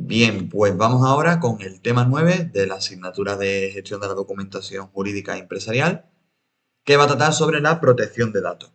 Bien, pues vamos ahora con el tema 9 de la asignatura de gestión de la documentación jurídica empresarial, que va a tratar sobre la protección de datos.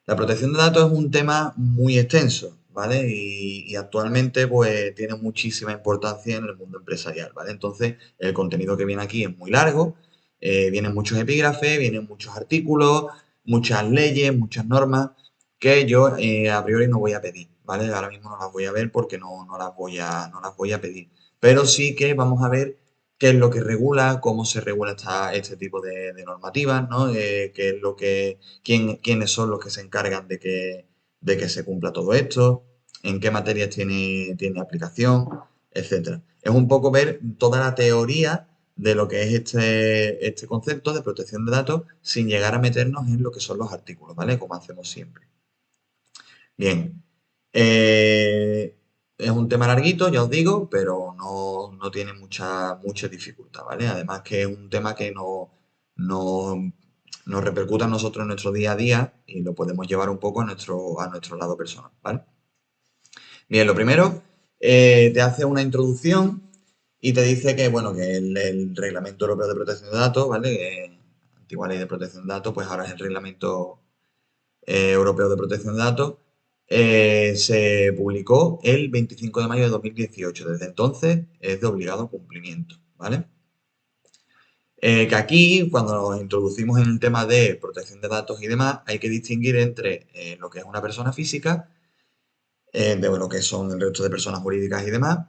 La protección de datos es un tema muy extenso, ¿vale? Y actualmente pues tiene muchísima importancia en el mundo empresarial, ¿vale? Entonces el contenido que viene aquí es muy largo, vienen muchos epígrafes, vienen muchos artículos, muchas leyes, muchas normas que yo a priori no voy a pedir, ¿vale? Ahora mismo no las voy a ver porque no las voy a pedir. Pero sí que vamos a ver qué es lo que regula, cómo se regula este tipo de normativas, ¿no? Qué es lo que, quiénes son los que se encargan de que se cumpla todo esto, en qué materias tiene aplicación, etcétera. Es un poco ver toda la teoría de lo que es este concepto de protección de datos sin llegar a meternos en lo que son los artículos, ¿vale? Como hacemos siempre. Bien, eh, es un tema larguito, ya os digo, pero no tiene mucha dificultad, ¿vale? Además que es un tema que no- nos repercuta a nosotros en nuestro día a día y lo podemos llevar un poco a nuestro lado personal, ¿vale? Bien, lo primero, te hace una introducción y te dice que, bueno, que el Reglamento Europeo de Protección de Datos, ¿vale? Antigua Ley de Protección de Datos, pues ahora es el Reglamento Europeo de Protección de Datos, se publicó el 25 de mayo de 2018. Desde entonces es de obligado cumplimiento, ¿vale? Que aquí, cuando nos introducimos en el tema de protección de datos y demás, hay que distinguir entre lo que es una persona física, de lo que son el resto de personas jurídicas y demás,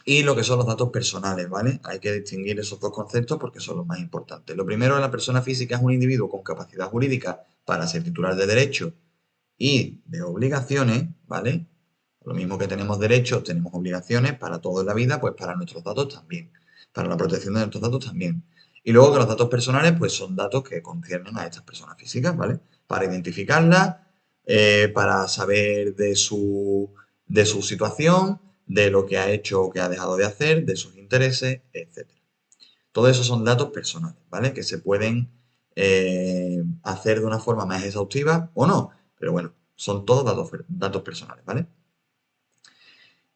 y lo que son los datos personales, ¿vale? Hay que distinguir esos dos conceptos porque son los más importantes. Lo primero, la persona física es un individuo con capacidad jurídica para ser titular de derechos y de obligaciones, ¿vale? Lo mismo que tenemos derechos, tenemos obligaciones para todo en la vida, pues para nuestros datos también, para la protección de nuestros datos también. Y luego que los datos personales, pues son datos que conciernen a estas personas físicas, ¿vale? Para identificarlas, para saber de su situación, de lo que ha hecho o que ha dejado de hacer, de sus intereses, etcétera. Todo eso son datos personales, ¿vale? Que se pueden hacer de una forma más exhaustiva o no, pero bueno, son todos datos personales, ¿vale?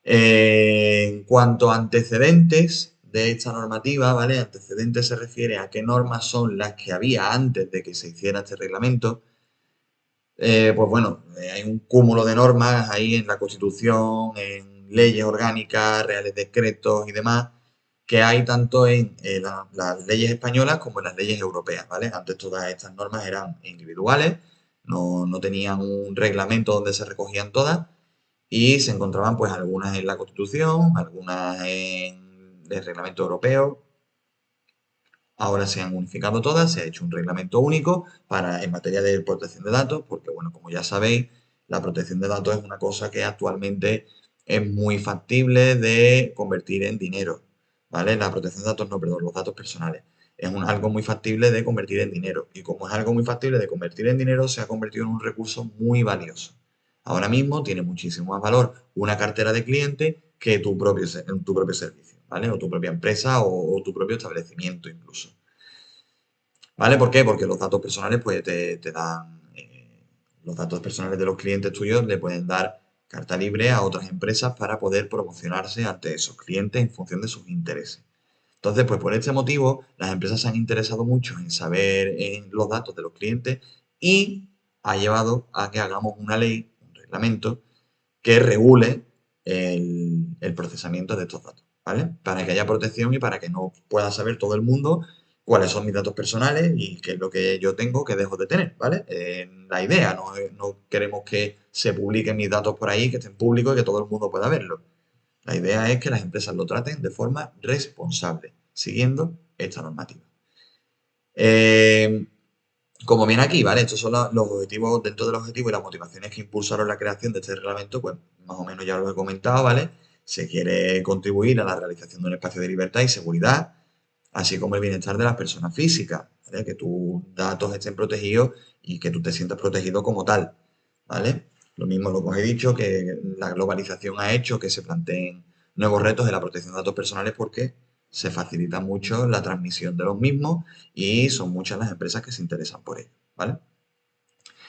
En cuanto a antecedentes de esta normativa, ¿vale? Antecedentes se refiere a qué normas son las que había antes de que se hiciera este reglamento. Pues bueno, hay un cúmulo de normas ahí en la Constitución, en leyes orgánicas, reales decretos y demás, que hay tanto en las leyes españolas como en las leyes europeas, ¿vale? Antes todas estas normas eran individuales, no tenían un reglamento donde se recogían todas y se encontraban pues algunas en la Constitución, algunas en el reglamento europeo. Ahora se han unificado todas, se ha hecho un reglamento único en materia de protección de datos, porque bueno, como ya sabéis, la protección de datos es una cosa que actualmente es muy factible de convertir en dinero, ¿vale? La protección de datos, no, perdón, los datos personales. Es algo muy factible de convertir en dinero. Y como es algo muy factible de convertir en dinero, se ha convertido en un recurso muy valioso. Ahora mismo tiene muchísimo más valor una cartera de clientes que tu propio servicio, ¿vale? O tu propia empresa o tu propio establecimiento incluso. ¿Vale? ¿Por qué? Porque los datos personales, pues te dan, los datos personales de los clientes tuyos le pueden dar carta libre a otras empresas para poder promocionarse ante esos clientes en función de sus intereses. Entonces, pues por este motivo, las empresas se han interesado mucho en saber los datos de los clientes y ha llevado a que hagamos una ley, un reglamento, que regule el procesamiento de estos datos, ¿vale? Para que haya protección y para que no pueda saber todo el mundo cuáles son mis datos personales y qué es lo que yo tengo que dejo de tener, ¿vale? La idea, no queremos que se publiquen mis datos por ahí, que estén públicos y que todo el mundo pueda verlo. La idea es que las empresas lo traten de forma responsable, siguiendo esta normativa. Eh, Como viene aquí, ¿vale? Estos son los objetivos, dentro de los objetivos y las motivaciones que impulsaron la creación de este reglamento, pues más o menos ya lo he comentado, ¿vale? Se quiere contribuir a la realización de un espacio de libertad y seguridad, así como el bienestar de las personas físicas, ¿vale? Que tus datos estén protegidos y que tú te sientas protegido como tal, ¿vale? Lo mismo lo que os he dicho, que la globalización ha hecho que se planteen nuevos retos en la protección de datos personales porque se facilita mucho la transmisión de los mismos y son muchas las empresas que se interesan por ello, ¿vale?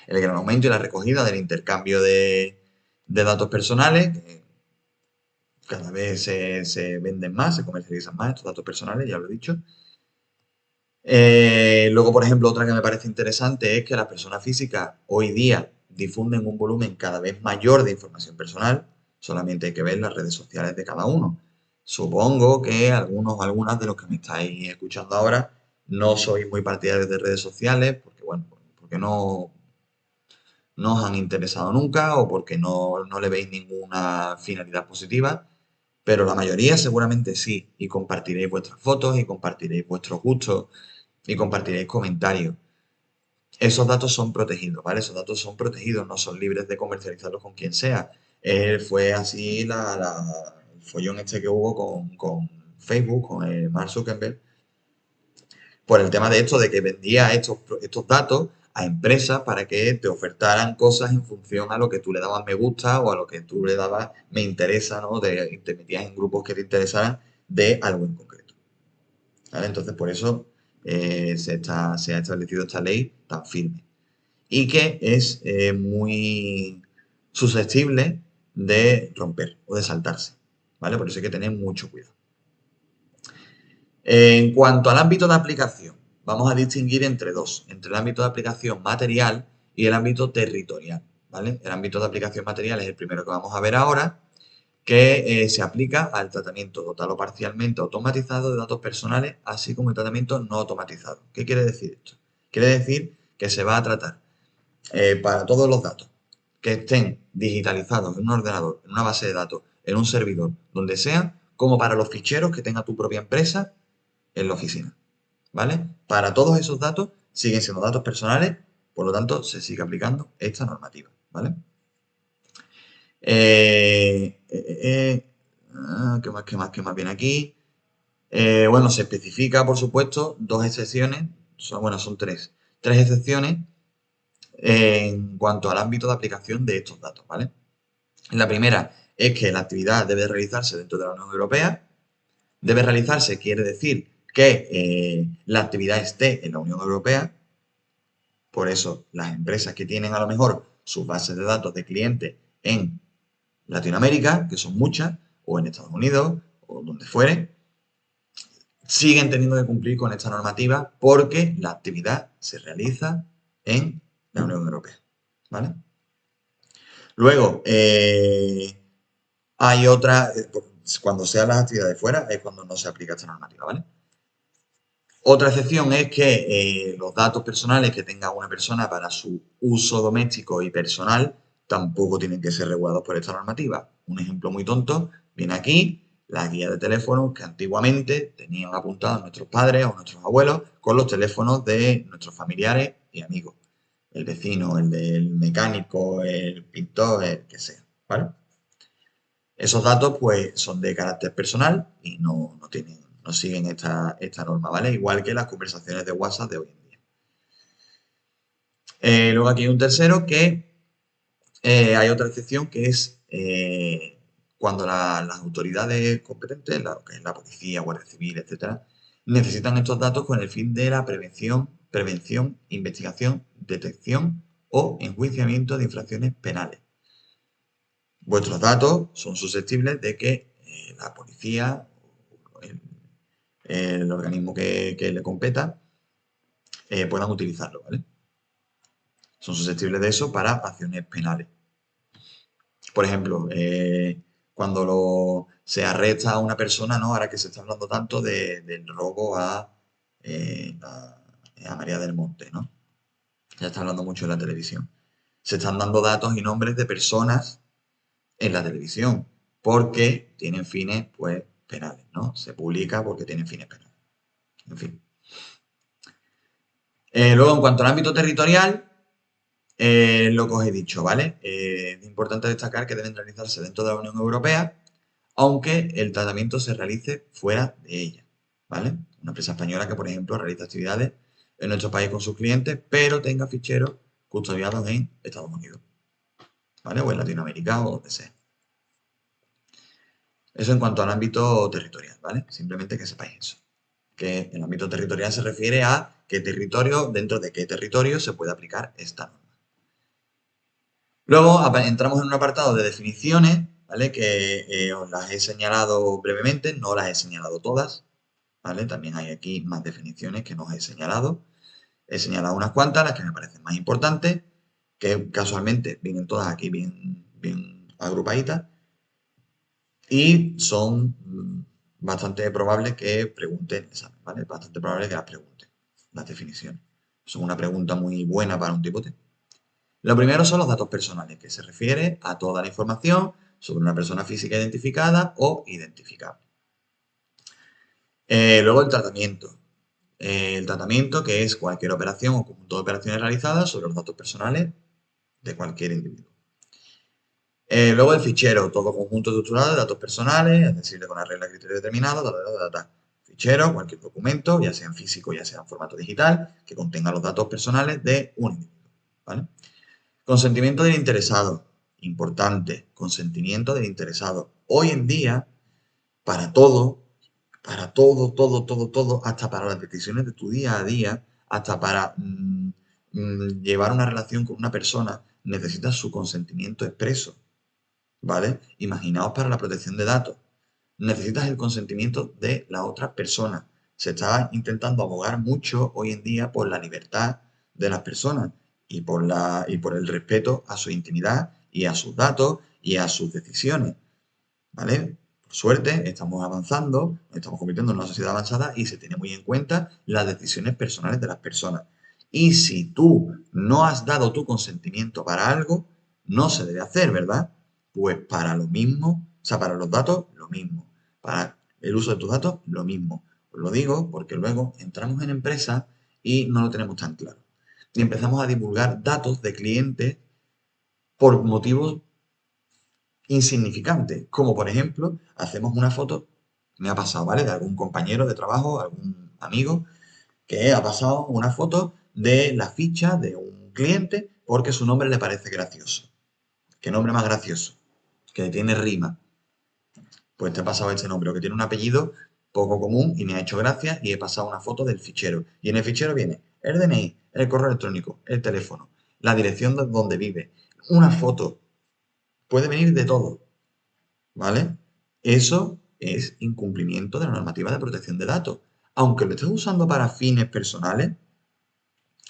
El gran aumento y la recogida del intercambio de datos personales, cada vez se venden más, se comercializan más estos datos personales, ya lo he dicho. Luego, por ejemplo, otra que me parece interesante es que las personas físicas hoy día difunden un volumen cada vez mayor de información personal, solamente hay que ver las redes sociales de cada uno. Supongo que algunos o algunas de los que me estáis escuchando ahora no sois muy partidarios de redes sociales, porque bueno, porque no os han interesado nunca o porque no le veis ninguna finalidad positiva, pero la mayoría seguramente sí, y compartiréis vuestras fotos y compartiréis vuestros gustos y compartiréis comentarios. Esos datos son protegidos, ¿vale? Esos datos son protegidos, no son libres de comercializarlos con quien sea. Fue así el follón este que hubo con Facebook, con el Mark Zuckerberg, por el tema de esto, de que vendía estos datos a empresas para que te ofertaran cosas en función a lo que tú le dabas me gusta o a lo que tú le dabas me interesa, ¿no? Te metías en grupos que te interesaran de algo en concreto. ¿Vale? Entonces, por eso se ha establecido esta ley tan firme y que es muy susceptible de romper o de saltarse. ¿Vale? Por eso hay que tener mucho cuidado. En cuanto al ámbito de aplicación, vamos a distinguir entre dos, entre el ámbito de aplicación material y el ámbito territorial, ¿vale? El ámbito de aplicación material es el primero que vamos a ver ahora, que se aplica al tratamiento total o parcialmente automatizado de datos personales, así como el tratamiento no automatizado. ¿Qué quiere decir esto? Quiere decir que se va a tratar para todos los datos que estén digitalizados en un ordenador, en una base de datos, en un servidor, donde sea, como para los ficheros que tenga tu propia empresa en la oficina, ¿vale? Para todos esos datos siguen siendo datos personales, por lo tanto se sigue aplicando esta normativa, ¿vale? ¿Qué más viene aquí? Bueno, se especifica, por supuesto, dos excepciones, son tres excepciones en cuanto al ámbito de aplicación de estos datos, ¿vale? La primera es que la actividad debe realizarse dentro de la Unión Europea. Debe realizarse quiere decir que la actividad esté en la Unión Europea. Por eso, las empresas que tienen a lo mejor sus bases de datos de clientes en Latinoamérica, que son muchas, o en Estados Unidos, o donde fuere, siguen teniendo que cumplir con esta normativa porque la actividad se realiza en la Unión Europea. ¿Vale? Luego, hay otra, cuando sean las actividades fuera, es cuando no se aplica esta normativa, ¿vale? Otra excepción es que los datos personales que tenga una persona para su uso doméstico y personal tampoco tienen que ser regulados por esta normativa. Un ejemplo muy tonto viene aquí, la guía de teléfonos que antiguamente tenían apuntados nuestros padres o nuestros abuelos con los teléfonos de nuestros familiares y amigos. El vecino, el del mecánico, el pintor, el que sea, ¿vale? Esos datos, pues, son de carácter personal y no siguen esta norma, ¿vale? Igual que las conversaciones de WhatsApp de hoy en día. Luego aquí hay un tercero que hay otra excepción que es cuando las autoridades competentes, que es la policía, Guardia Civil, etcétera, necesitan estos datos con el fin de la prevención, investigación, detección o enjuiciamiento de infracciones penales. Vuestros datos son susceptibles de que la policía o el organismo que le competa puedan utilizarlo, ¿vale? Son susceptibles de eso para acciones penales. Por ejemplo, cuando se arresta a una persona, ¿no? Ahora que se está hablando tanto del robo a María del Monte, ¿no? Ya está hablando mucho en la televisión. Se están dando datos y nombres de personas en la televisión porque tienen fines, pues, penales, ¿no? Se publica porque tienen fines penales. En fin. Luego, en cuanto al ámbito territorial, lo que os he dicho, ¿vale? Es importante destacar que deben realizarse dentro de la Unión Europea, aunque el tratamiento se realice fuera de ella, ¿vale? Una empresa española que, por ejemplo, realiza actividades en nuestro país con sus clientes, pero tenga ficheros custodiados en Estados Unidos, ¿vale? O en Latinoamérica o donde sea. Eso en cuanto al ámbito territorial, ¿vale? Simplemente que sepáis eso. Que el ámbito territorial se refiere a qué territorio, dentro de qué territorio se puede aplicar esta norma. Luego entramos en un apartado de definiciones, ¿vale? Que os las he señalado brevemente, no las he señalado todas, ¿vale? También hay aquí más definiciones que no os he señalado. He señalado unas cuantas, las que me parecen más importantes, que casualmente vienen todas aquí bien agrupaditas y son bastante probables que pregunten el examen, ¿vale? Bastante probable que las pregunten, las definiciones. Son una pregunta muy buena para un tipo T. Lo primero son los datos personales, que se refiere a toda la información sobre una persona física identificada o identificable. Luego el tratamiento. El tratamiento, que es cualquier operación o conjunto de operaciones realizadas sobre los datos personales de cualquier individuo. Luego el fichero, todo conjunto estructurado de datos personales, accesible con una regla de criterio determinado, fichero, cualquier documento, ya sea en físico, ya sea en formato digital, que contenga los datos personales de un individuo, ¿vale? Consentimiento del interesado, importante, consentimiento del interesado. Hoy en día, para todo, todo, hasta para las decisiones de tu día a día, hasta para llevar una relación con una persona, necesitas su consentimiento expreso, ¿vale? Imaginaos para la protección de datos. Necesitas el consentimiento de la otra persona. Se está intentando abogar mucho hoy en día por la libertad de las personas y por el respeto a su intimidad y a sus datos y a sus decisiones, ¿vale? Por suerte, estamos avanzando, nos estamos convirtiendo en una sociedad avanzada y se tiene muy en cuenta las decisiones personales de las personas. Y si tú no has dado tu consentimiento para algo, no se debe hacer, ¿verdad? Pues para lo mismo, o sea, para los datos, lo mismo. Para el uso de tus datos, lo mismo. Os lo digo porque luego entramos en empresas y no lo tenemos tan claro. Y empezamos a divulgar datos de clientes por motivos insignificante, como por ejemplo, hacemos una foto, me ha pasado, ¿vale? De algún compañero de trabajo, algún amigo, que ha pasado una foto de la ficha de un cliente porque su nombre le parece gracioso. ¿Qué nombre más gracioso? Que tiene rima. Pues te he pasado ese nombre, o que tiene un apellido poco común y me ha hecho gracia y he pasado una foto del fichero. Y en el fichero viene el DNI, el correo electrónico, el teléfono, la dirección de donde vive, una foto. Puede venir de todo. ¿Vale? Eso es incumplimiento de la normativa de protección de datos. Aunque lo estés usando para fines personales,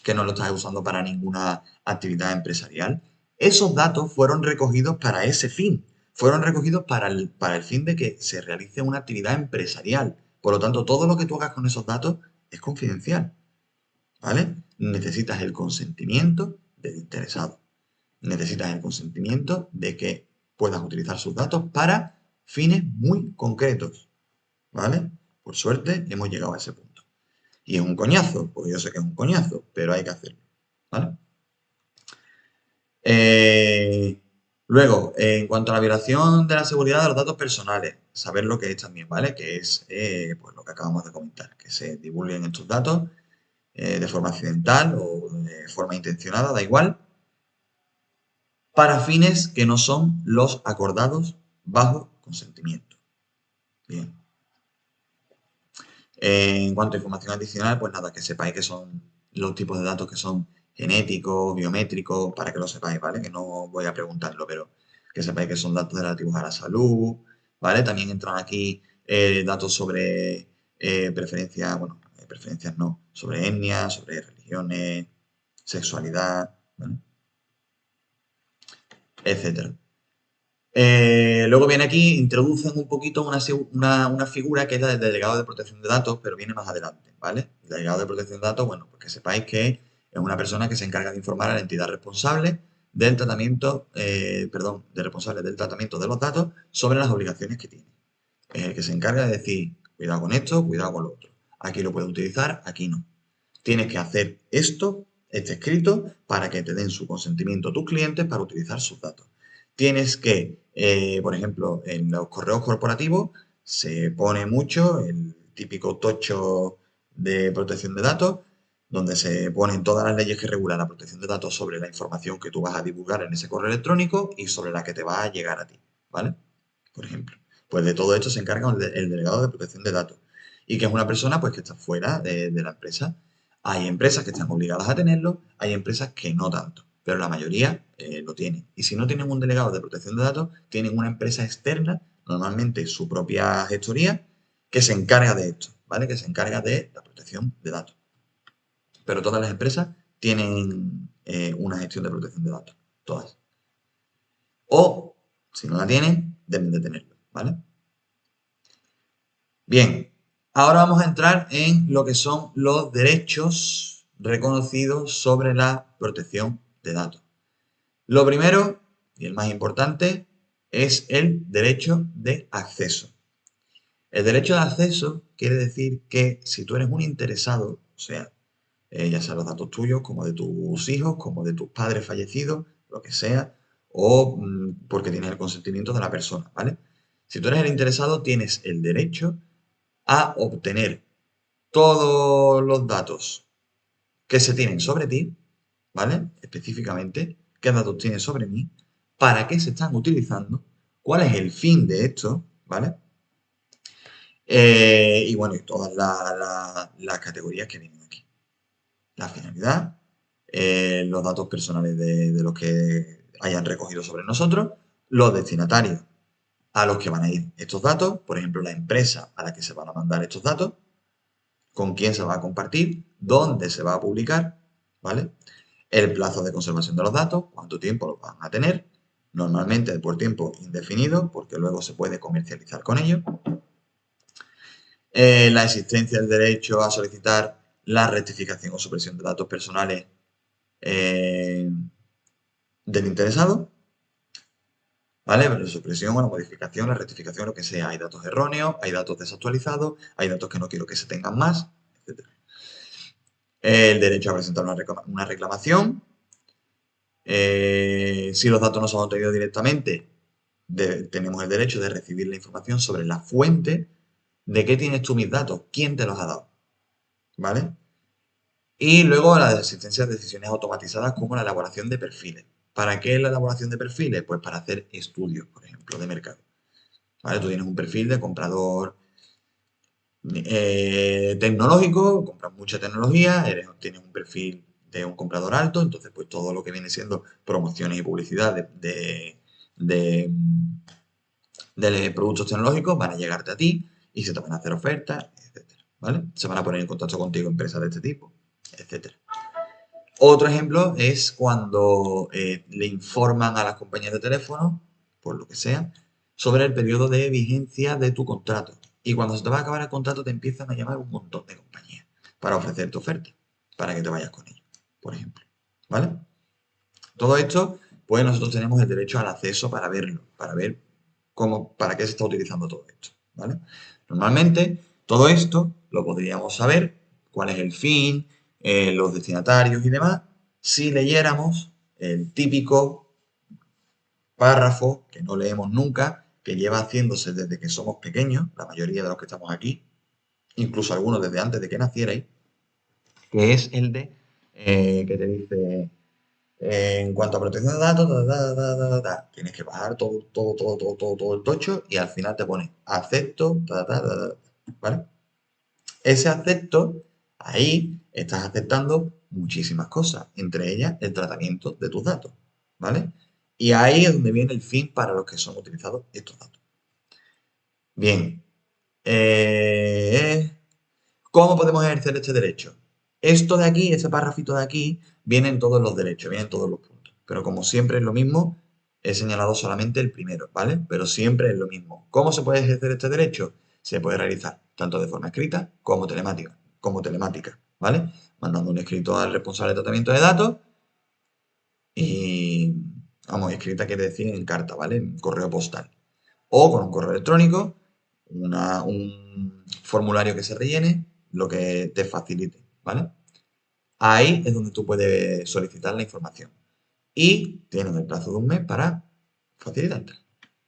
que no lo estás usando para ninguna actividad empresarial, esos datos fueron recogidos para ese fin. Fueron recogidos para el fin de que se realice una actividad empresarial. Por lo tanto, todo lo que tú hagas con esos datos es confidencial. ¿Vale? Necesitas el consentimiento del interesado. Necesitas el consentimiento de que puedas utilizar sus datos para fines muy concretos, ¿vale? Por suerte hemos llegado a ese punto. Y es un coñazo, porque yo sé que es un coñazo, pero hay que hacerlo, ¿vale? Luego, en cuanto a la violación de la seguridad de los datos personales, saber lo que es también, ¿vale? Que es pues lo que acabamos de comentar, que se divulguen estos datos de forma accidental o de forma intencionada, da igual, para fines que no son los acordados bajo consentimiento. Bien. En cuanto a información adicional, pues nada, que sepáis que son los tipos de datos que son genéticos, biométricos, para que lo sepáis, ¿vale? Que no voy a preguntarlo, pero que sepáis que son datos relativos a la salud, ¿vale? También entran aquí datos sobre preferencias, bueno, preferencias no, sobre etnias, sobre religiones, sexualidad, ¿vale? Etcétera. Luego viene aquí, introducen un poquito una figura que es la del delegado de protección de datos, pero viene más adelante, ¿vale? El delegado de protección de datos, bueno, pues que sepáis que es una persona que se encarga de informar a la entidad responsable del tratamiento, de responsable del tratamiento de los datos sobre las obligaciones que tiene. Es el que se encarga de decir, cuidado con esto, cuidado con lo otro. Aquí lo puedes utilizar, aquí no. Tienes que hacer esto, este escrito, para que te den su consentimiento tus clientes para utilizar sus datos. Tienes que, por ejemplo, en los correos corporativos se pone mucho el típico tocho de protección de datos, donde se ponen todas las leyes que regulan la protección de datos sobre la información que tú vas a divulgar en ese correo electrónico y sobre la que te va a llegar a ti, ¿vale? Por ejemplo. Pues de todo esto se encarga el delegado de protección de datos y que es una persona pues que está fuera de la empresa. Hay empresas que están obligadas a tenerlo, hay empresas que no tanto. pero la mayoría lo tienen. Y si no tienen un delegado de protección de datos, tienen una empresa externa, normalmente su propia gestoría, que se encarga de esto, ¿vale? Que se encarga de la protección de datos. Pero todas las empresas tienen una gestión de protección de datos, todas. O, si no la tienen, deben de tenerlo, ¿vale? Bien, ahora vamos a entrar en lo que son los derechos reconocidos sobre la protección de datos. Lo primero, y el más importante, es el derecho de acceso. El derecho de acceso quiere decir que si tú eres un interesado, o sea, ya sean los datos tuyos, como de tus hijos, como de tus padres fallecidos, lo que sea, o porque tienes el consentimiento de la persona, ¿vale? Si tú eres el interesado, tienes el derecho a obtener todos los datos que se tienen sobre ti, ¿vale? Específicamente, qué datos tienes sobre mí, para qué se están utilizando, cuál es el fin de esto, ¿vale? Y bueno, y todas las categorías que vienen aquí. La finalidad, los datos personales de los que hayan recogido sobre nosotros, los destinatarios a los que van a ir estos datos, por ejemplo, la empresa a la que se van a mandar estos datos, con quién se va a compartir, dónde se va a publicar, ¿vale? El plazo de conservación de los datos, cuánto tiempo los van a tener, normalmente por tiempo indefinido, porque luego se puede comercializar con ellos. La existencia del derecho a solicitar la rectificación o supresión de datos personales del interesado, ¿vale? La supresión o la modificación, la rectificación, lo que sea. Hay datos erróneos, hay datos desactualizados, hay datos que no quiero que se tengan más, etc. El derecho a presentar una reclamación. Si los datos no son obtenidos directamente, tenemos el derecho de recibir la información sobre la fuente de qué tienes tú mis datos, quién te los ha dado, ¿vale? Y luego la existencia de decisiones automatizadas como la elaboración de perfiles. ¿Para qué la elaboración de perfiles? Pues para hacer estudios, por ejemplo, de mercado. ¿Vale? Tú tienes un perfil de comprador tecnológico, compras mucha tecnología, tienes un perfil de un comprador alto, entonces pues todo lo que viene siendo promociones y publicidad de, de productos tecnológicos van a llegarte a ti y se te van a hacer ofertas, etcétera, ¿vale? Se van a poner en contacto contigo empresas de este tipo, etcétera. Otro ejemplo es cuando le informan a las compañías de teléfono, por lo que sea, sobre el periodo de vigencia de tu contrato. Y cuando se te va a acabar el contrato te empiezan a llamar un montón de compañías para ofrecerte ofertas, para que te vayas con ellos, por ejemplo. ¿Vale? Todo esto, pues nosotros tenemos el derecho al acceso para verlo, para ver cómo, para qué se está utilizando todo esto. ¿Vale? Normalmente, todo esto lo podríamos saber, cuál es el fin, los destinatarios y demás, si leyéramos el típico párrafo que no leemos nunca, que lleva haciéndose desde que somos pequeños, la mayoría de los que estamos aquí, incluso algunos desde antes de que nacierais, que es el de que te dice en cuanto a protección de datos, tienes que bajar todo el tocho y al final te pone acepto, ¿vale? Ese acepto, ahí estás aceptando muchísimas cosas, entre ellas el tratamiento de tus datos, ¿vale? Y ahí es donde viene el fin para los que son utilizados estos datos. Bien, ¿cómo podemos ejercer este derecho? Esto de aquí, ese párrafito de aquí, vienen todos los derechos, vienen todos los puntos. Pero como siempre es lo mismo, he señalado solamente el primero, ¿vale? Pero siempre es lo mismo. ¿Cómo se puede ejercer este derecho? Se puede realizar tanto de forma escrita como telemática, ¿vale? Mandando un escrito al responsable de tratamiento de datos y, vamos, escrita quiere decir en carta, ¿vale? En correo postal. O con un correo electrónico, un formulario que se rellene, lo que te facilite, ¿vale? Ahí es donde tú puedes solicitar la información. Y tienes el plazo de un mes para facilitarte,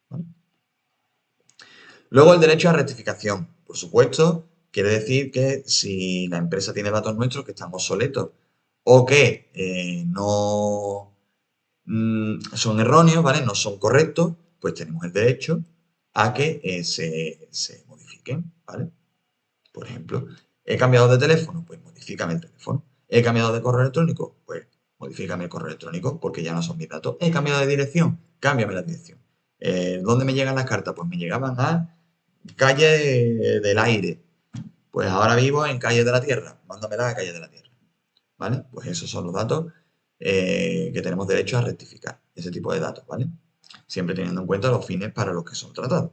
¿vale? Luego el derecho a rectificación. Por supuesto, quiere decir que si la empresa tiene datos nuestros que están obsoletos o que no son erróneos, ¿vale? No son correctos, pues tenemos el derecho a que se modifiquen, ¿vale? Por ejemplo, he cambiado de teléfono, pues modifícame el teléfono. He cambiado de correo electrónico, pues modifícame el correo electrónico porque ya no son mis datos. He cambiado de dirección, cámbiame la dirección. ¿Dónde me llegan las cartas? Pues me llegaban a calle del aire. Pues ahora vivo en calle de la tierra, mándamela a calle de la tierra. ¿Vale? Pues esos son los datos que tenemos derecho a rectificar, ese tipo de datos, ¿vale? Siempre teniendo en cuenta los fines para los que son tratados.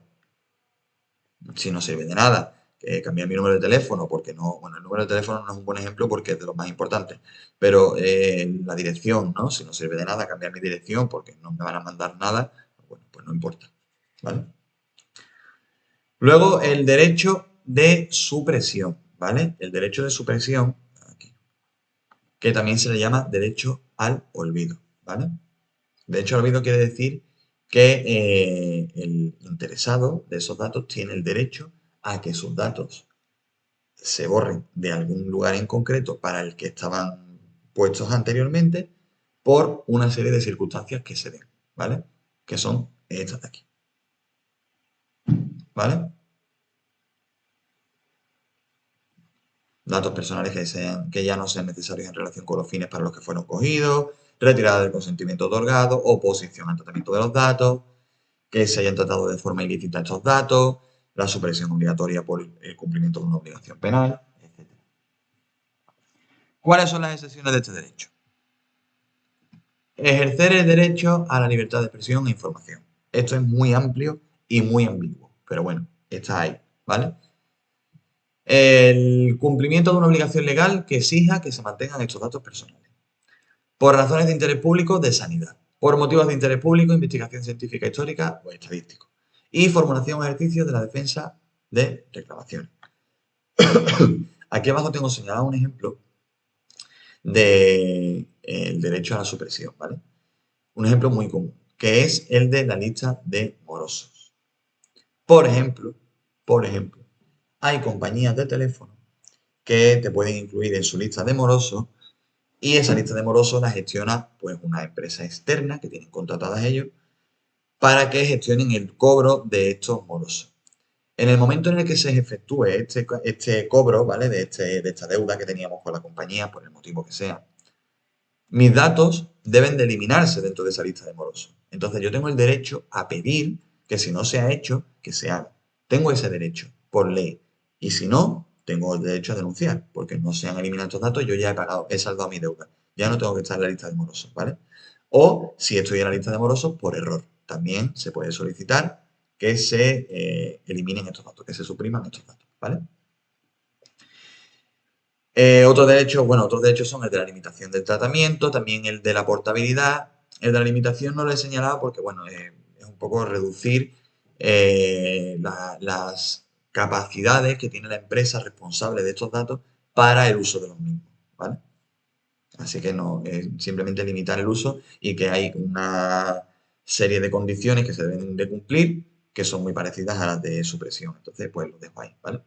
Si no sirve de nada cambiar mi número de teléfono, porque no, bueno, el número de teléfono no es un buen ejemplo porque es de los más importantes, pero la dirección, ¿no? Si no sirve de nada cambiar mi dirección porque no me van a mandar nada, bueno, pues no importa, ¿vale? Luego, el derecho de supresión, ¿vale? El derecho de supresión, aquí, que también se le llama derecho al olvido, ¿vale? Derecho al olvido quiere decir que el interesado de esos datos tiene el derecho a que sus datos se borren de algún lugar en concreto para el que estaban puestos anteriormente por una serie de circunstancias que se den, ¿vale? Que son estas de aquí, ¿vale? Datos personales que ya no sean necesarios en relación con los fines para los que fueron cogidos, retirada del consentimiento otorgado, oposición al tratamiento de los datos, que se hayan tratado de forma ilícita estos datos, la supresión obligatoria por el cumplimiento de una obligación penal, etc. ¿Cuáles son las excepciones de este derecho? Ejercer el derecho a la libertad de expresión e información. Esto es muy amplio y muy ambiguo, pero bueno, está ahí, ¿vale? El cumplimiento de una obligación legal que exija que se mantengan estos datos personales. Por razones de interés público de sanidad. Por motivos de interés público, investigación científica, histórica o estadístico. Y formulación o ejercicio de la defensa de reclamaciones. Aquí abajo tengo señalado un ejemplo del derecho a la supresión, ¿vale? Un ejemplo muy común, que es el de la lista de morosos. Por ejemplo, hay compañías de teléfono que te pueden incluir en su lista de morosos y esa lista de morosos la gestiona pues una empresa externa que tienen contratadas ellos para que gestionen el cobro de estos morosos. En el momento en el que se efectúe este cobro, ¿vale? De esta deuda que teníamos con la compañía, por el motivo que sea, mis datos deben de eliminarse dentro de esa lista de morosos. Entonces yo tengo el derecho a pedir que si no se ha hecho, que se haga. Tengo ese derecho por ley. Y si no, tengo el derecho a denunciar, porque no se han eliminado estos datos, yo ya he pagado, he saldado mi deuda. Ya no tengo que estar en la lista de morosos, ¿vale? O si estoy en la lista de morosos por error. También se puede solicitar que se eliminen estos datos, que se supriman estos datos, ¿vale? Otros derechos son el de la limitación del tratamiento, también el de la portabilidad. El de la limitación no lo he señalado porque, bueno, es un poco reducir las capacidades que tiene la empresa responsable de estos datos para el uso de los mismos, ¿vale? Así que no, es simplemente limitar el uso y que hay una serie de condiciones que se deben de cumplir que son muy parecidas a las de supresión. Entonces, pues lo dejo ahí, ¿vale?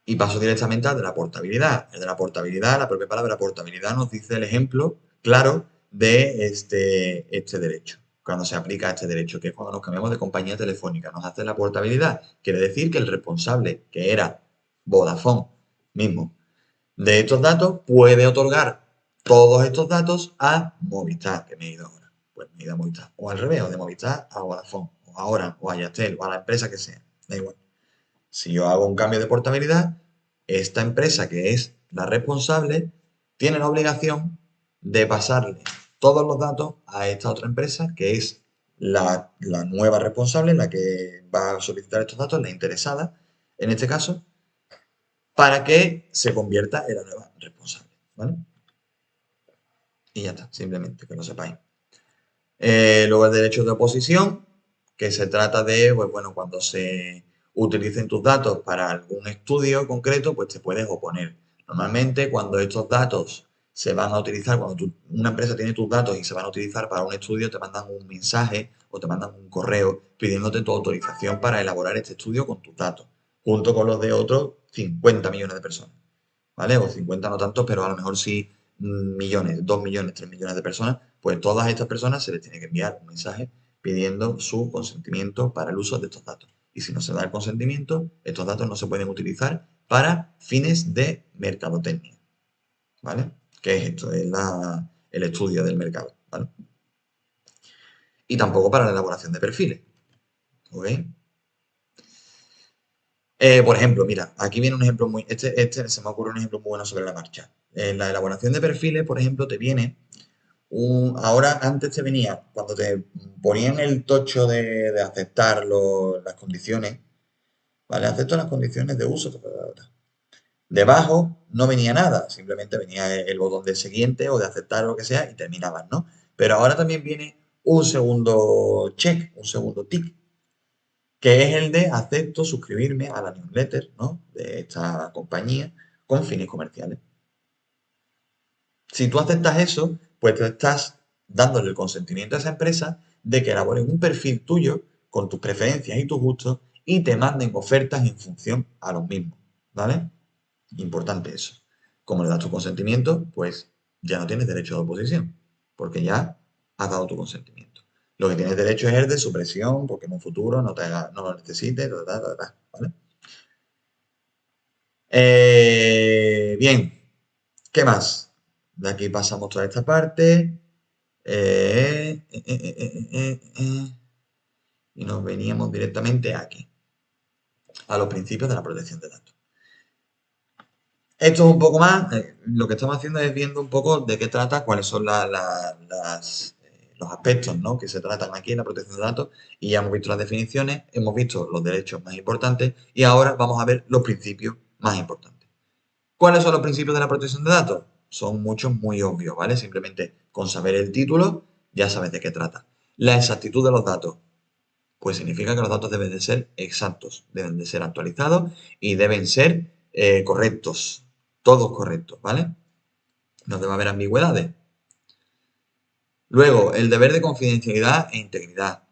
Y paso directamente al de la portabilidad. El de la portabilidad, la propia palabra portabilidad nos dice el ejemplo claro de este derecho. Cuando se aplica este derecho, que es cuando nos cambiamos de compañía telefónica, nos hace la portabilidad. Quiere decir que el responsable, que era Vodafone mismo, de estos datos, puede otorgar todos estos datos a Movistar, que me he ido ahora. Pues me he ido a Movistar. O al revés, o de Movistar a Vodafone, o a Orange, o a Yastel, o a la empresa que sea. Da igual. Si yo hago un cambio de portabilidad, esta empresa que es la responsable tiene la obligación de pasarle todos los datos a esta otra empresa que es la nueva responsable, la que va a solicitar estos datos, la interesada, en este caso, para que se convierta en la nueva responsable, ¿vale? Y ya está, simplemente que lo sepáis. Luego el derecho de oposición, que se trata de, pues bueno, cuando se utilicen tus datos para algún estudio concreto, pues te puedes oponer. Normalmente cuando estos datos se van a utilizar, cuando una empresa tiene tus datos y se van a utilizar para un estudio, te mandan un mensaje o te mandan un correo pidiéndote tu autorización para elaborar este estudio con tus datos, junto con los de otros 50 millones de personas, ¿vale? O 50 no tantos, pero a lo mejor sí millones, 2 millones, 3 millones de personas, pues todas estas personas se les tiene que enviar un mensaje pidiendo su consentimiento para el uso de estos datos. Y si no se da el consentimiento, estos datos no se pueden utilizar para fines de mercadotecnia, ¿vale? ¿Qué es esto? Es el estudio del mercado, ¿vale? Y tampoco para la elaboración de perfiles, ¿ok? Por ejemplo, mira, aquí viene un ejemplo este se me ocurre un ejemplo muy bueno sobre la marcha. En la elaboración de perfiles, por ejemplo, te viene ahora antes te venía, cuando te ponían el tocho de aceptar las condiciones, ¿vale? Acepto las condiciones de uso. Ta, ta, ta, ta. Debajo no venía nada, simplemente venía el botón de siguiente o de aceptar o lo que sea y terminaban, ¿no? Pero ahora también viene un segundo check, un segundo tick, que es el de acepto suscribirme a la newsletter, ¿no? De esta compañía con fines comerciales. Si tú aceptas eso, pues tú estás dándole el consentimiento a esa empresa de que elaboren un perfil tuyo con tus preferencias y tus gustos y te manden ofertas en función a los mismos, ¿vale? Importante eso. Como le das tu consentimiento, pues ya no tienes derecho de oposición, porque ya has dado tu consentimiento. Lo que tienes derecho es el de supresión, porque en un futuro no lo necesites, ¿vale? Bien, ¿qué más? De aquí pasamos toda esta parte. Y nos veníamos directamente aquí, a los principios de la protección de datos. Esto es un poco más, lo que estamos haciendo es viendo un poco de qué trata, cuáles son los aspectos, ¿no?, que se tratan aquí en la protección de datos, y ya hemos visto las definiciones, hemos visto los derechos más importantes y ahora vamos a ver los principios más importantes. ¿Cuáles son los principios de la protección de datos? Son muchos, muy obvios, ¿vale? Simplemente con saber el título ya sabes de qué trata. La exactitud de los datos, pues significa que los datos deben de ser exactos, deben de ser actualizados y deben ser correctos, todos correctos, ¿vale? No debe haber ambigüedades. Luego, el deber de confidencialidad e integridad.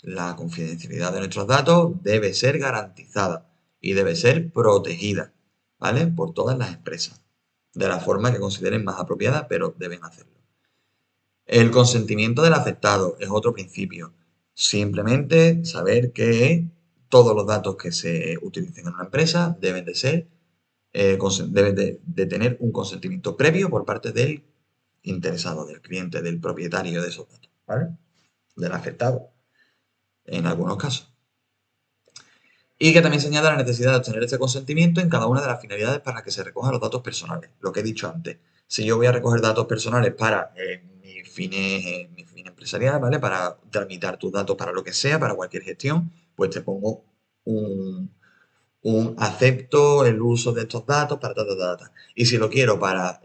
La confidencialidad de nuestros datos debe ser garantizada y debe ser protegida, ¿vale? Por todas las empresas, de la forma que consideren más apropiada, pero deben hacerlo. El consentimiento del afectado es otro principio. Simplemente saber que todos los datos que se utilicen en una empresa deben de ser, deben de tener un consentimiento previo por parte del interesado, del cliente, del propietario de esos datos, ¿vale? Del afectado, en algunos casos. Y que también señala la necesidad de obtener este consentimiento en cada una de las finalidades para las que se recojan los datos personales. Lo que he dicho antes. Si yo voy a recoger datos personales para mis fines empresariales, ¿vale? Para tramitar tus datos para lo que sea, para cualquier gestión, pues te pongo un, un acepto el uso de estos datos para ta. Y si lo quiero para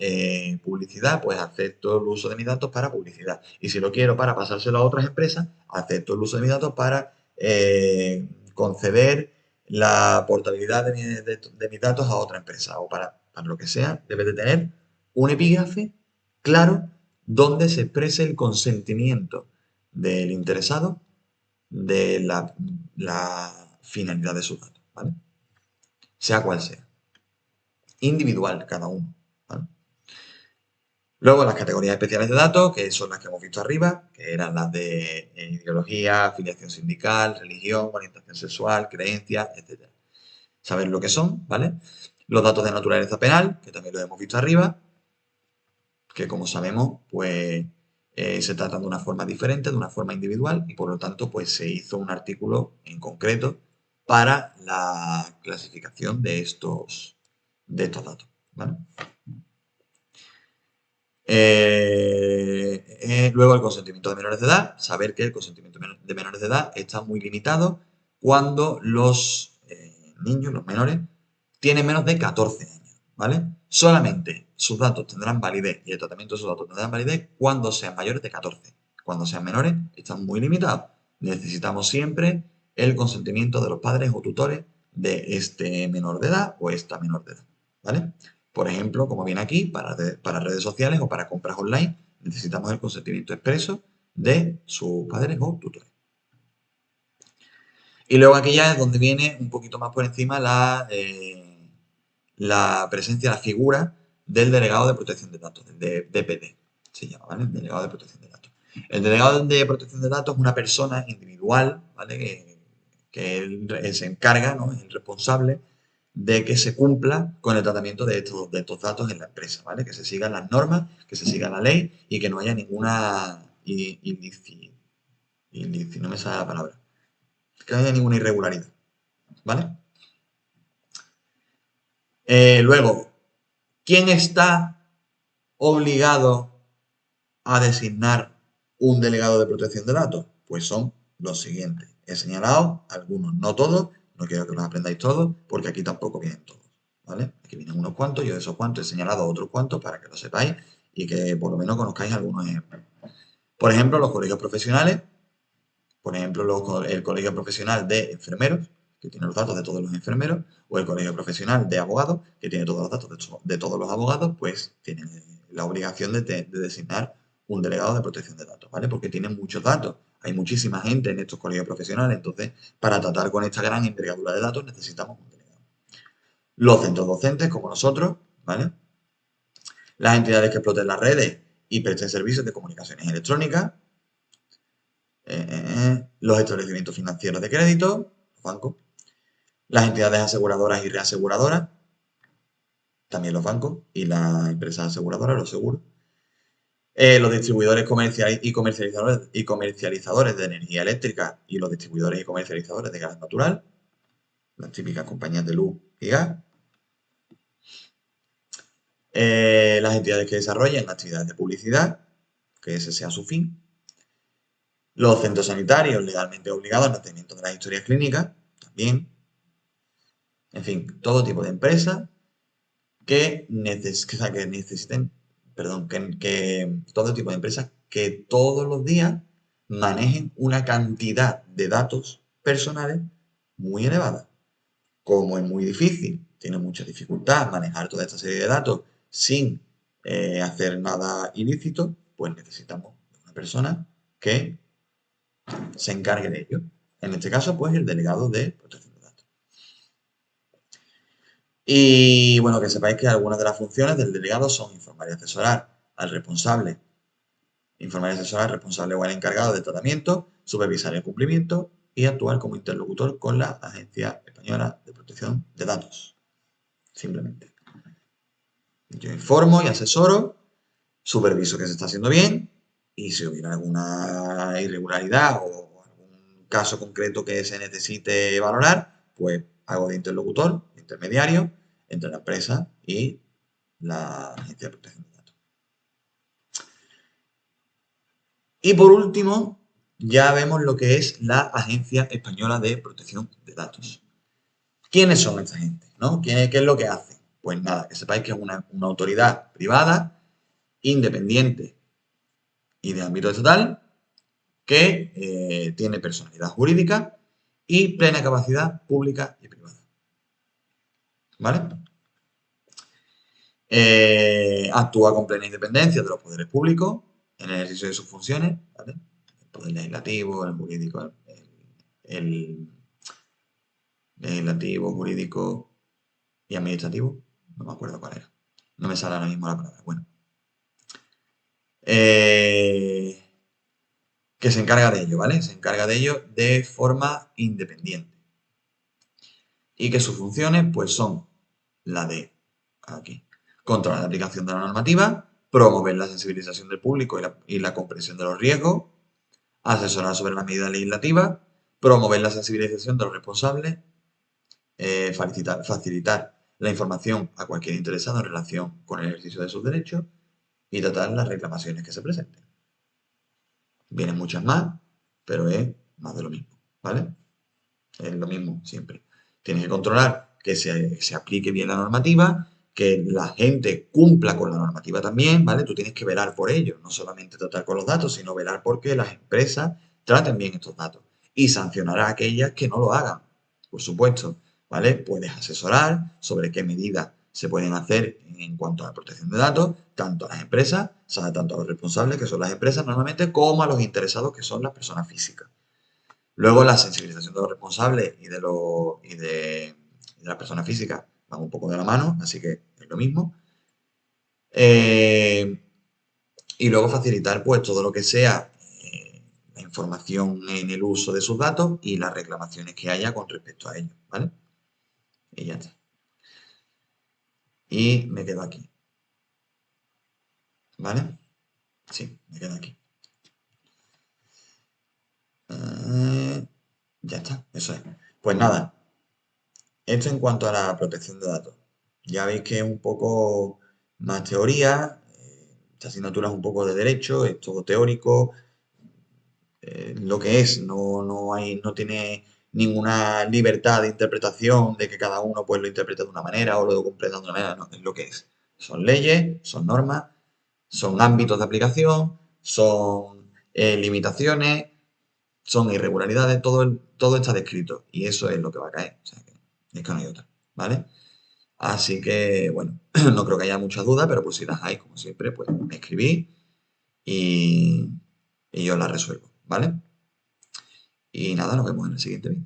publicidad, pues acepto el uso de mis datos para publicidad. Y si lo quiero para pasárselo a otras empresas, acepto el uso de mis datos para conceder la portabilidad de mis datos a otra empresa o para lo que sea. Debe de tener un epígrafe claro donde se exprese el consentimiento del interesado de la finalidad de sus datos, ¿vale? Sea cual sea. Individual cada uno, ¿vale? Luego las categorías especiales de datos, que son las que hemos visto arriba, que eran las de ideología, afiliación sindical, religión, orientación sexual, creencias, etc. Saber lo que son, ¿vale? Los datos de naturaleza penal, que también los hemos visto arriba, que como sabemos, pues se tratan de una forma diferente, de una forma individual, y por lo tanto, pues se hizo un artículo en concreto para la clasificación de estos datos, ¿vale? Luego el consentimiento de menores de edad, saber que el consentimiento de menores de edad está muy limitado cuando los niños, los menores, tienen menos de 14 años, ¿vale? Solamente sus datos tendrán validez y el tratamiento de sus datos tendrán validez cuando sean mayores de 14. Cuando sean menores, están muy limitados. Necesitamos siempre el consentimiento de los padres o tutores de este menor de edad o esta menor de edad, ¿vale? Por ejemplo, como viene aquí, para redes sociales o para compras online, necesitamos el consentimiento expreso de sus padres o tutores. Y luego aquí ya es donde viene un poquito más por encima la presencia, la figura del delegado de protección de datos, del DPD, se llama, ¿vale? El delegado de protección de datos. El delegado de protección de datos es una persona individual, ¿vale? Que él se encarga, ¿no? Es el responsable de que se cumpla con el tratamiento de estos datos en la empresa, ¿vale? Que se sigan las normas, que se siga la ley y que no haya ninguna no me sale la palabra, que no haya ninguna irregularidad, ¿vale? Luego, ¿quién está obligado a designar un delegado de protección de datos? Pues son los siguientes. He señalado algunos, no todos, no quiero que los aprendáis todos, porque aquí tampoco vienen todos, ¿vale? Aquí vienen unos cuantos, yo de esos cuantos he señalado otros cuantos para que lo sepáis y que por lo menos conozcáis algunos ejemplos. Por ejemplo, los colegios profesionales, por ejemplo, el colegio profesional de enfermeros, que tiene los datos de todos los enfermeros, o el colegio profesional de abogados, que tiene todos los datos de todos los abogados, pues tienen la obligación de designar un delegado de protección de datos, ¿vale? Porque tienen muchos datos. Hay muchísima gente en estos colegios profesionales, entonces, para tratar con esta gran envergadura de datos necesitamos un delegado. Los centros docentes, como nosotros, ¿vale? Las entidades que exploten las redes y presten servicios de comunicaciones electrónicas, los establecimientos financieros de crédito, los bancos, las entidades aseguradoras y reaseguradoras, también los bancos y las empresas aseguradoras, los seguros, los distribuidores y comercializadores de energía eléctrica y los distribuidores y comercializadores de gas natural, las típicas compañías de luz y gas, las entidades que desarrollen actividades de publicidad, que ese sea su fin, los centros sanitarios legalmente obligados al mantenimiento de las historias clínicas, también, en fin, todo tipo de empresas que necesiten, perdón, que todo tipo de empresas que todos los días manejen una cantidad de datos personales muy elevada. Como es muy difícil, tiene mucha dificultad manejar toda esta serie de datos sin hacer nada ilícito, pues necesitamos una persona que se encargue de ello. En este caso, pues el delegado de protección de datos. Y bueno, que sepáis que algunas de las funciones del delegado son informar y asesorar al responsable, informar y asesorar al responsable o al encargado del tratamiento, supervisar el cumplimiento y actuar como interlocutor con la Agencia Española de Protección de Datos. Simplemente. Yo informo y asesoro, superviso que se está haciendo bien y si hubiera alguna irregularidad o algún caso concreto que se necesite valorar, pues hago de interlocutor, intermediario entre la empresa y la Agencia de Protección de Datos. Y por último, ya vemos lo que es la Agencia Española de Protección de Datos. ¿Quiénes son esta gente? ¿No? ¿Qué es lo que hace? Pues nada, que sepáis que es una autoridad privada, independiente y de ámbito estatal, que tiene personalidad jurídica y plena capacidad pública y privada. ¿Vale? Actúa con plena independencia de los poderes públicos en el ejercicio de sus funciones, ¿vale? El poder legislativo, el jurídico, el legislativo, jurídico y administrativo. No me acuerdo cuál era. No me sale ahora mismo la palabra. Bueno. Que se encarga de ello, ¿vale? Se encarga de ello de forma independiente. Y que sus funciones, pues, son la de, aquí, controlar la aplicación de la normativa, promover la sensibilización del público y la comprensión de los riesgos, asesorar sobre las medidas legislativas, promover la sensibilización de los responsables, facilitar la información a cualquier interesado en relación con el ejercicio de sus derechos y tratar las reclamaciones que se presenten. Vienen muchas más, pero es más de lo mismo, ¿vale? Es lo mismo siempre. Tienes que controlar que se aplique bien la normativa, que la gente cumpla con la normativa también, ¿vale? Tú tienes que velar por ello, no solamente tratar con los datos, sino velar porque las empresas traten bien estos datos y sancionar a aquellas que no lo hagan, por supuesto, ¿vale? Puedes asesorar sobre qué medidas se pueden hacer en cuanto a la protección de datos, tanto a las empresas, o sea, tanto a los responsables, que son las empresas normalmente, como a los interesados, que son las personas físicas. Luego la sensibilización de los responsables y de las personas físicas van un poco de la mano, así que es lo mismo. Y luego facilitar pues todo lo que sea la información en el uso de sus datos y las reclamaciones que haya con respecto a ellos, ¿vale? Y ya está. y me quedo aquí, ¿vale? Sí, me quedo aquí. Ya está, eso es. Pues nada, esto en cuanto a la protección de datos. Ya veis que es un poco más teoría, esta asignatura es un poco de derecho, es todo teórico, lo que es, no tiene ninguna libertad de interpretación de que cada uno pues lo interprete de una manera o lo comprenda de una manera, no, es lo que es. Son leyes, son normas, son ámbitos de aplicación, son limitaciones, son irregularidades, todo está descrito y eso es lo que va a caer. O sea, que es que no hay otra, ¿vale? Así que, bueno, no creo que haya muchas dudas, pero pues si las hay, como siempre, pues me escribís y, y yo las resuelvo, ¿vale? Y nada, nos vemos en el siguiente vídeo.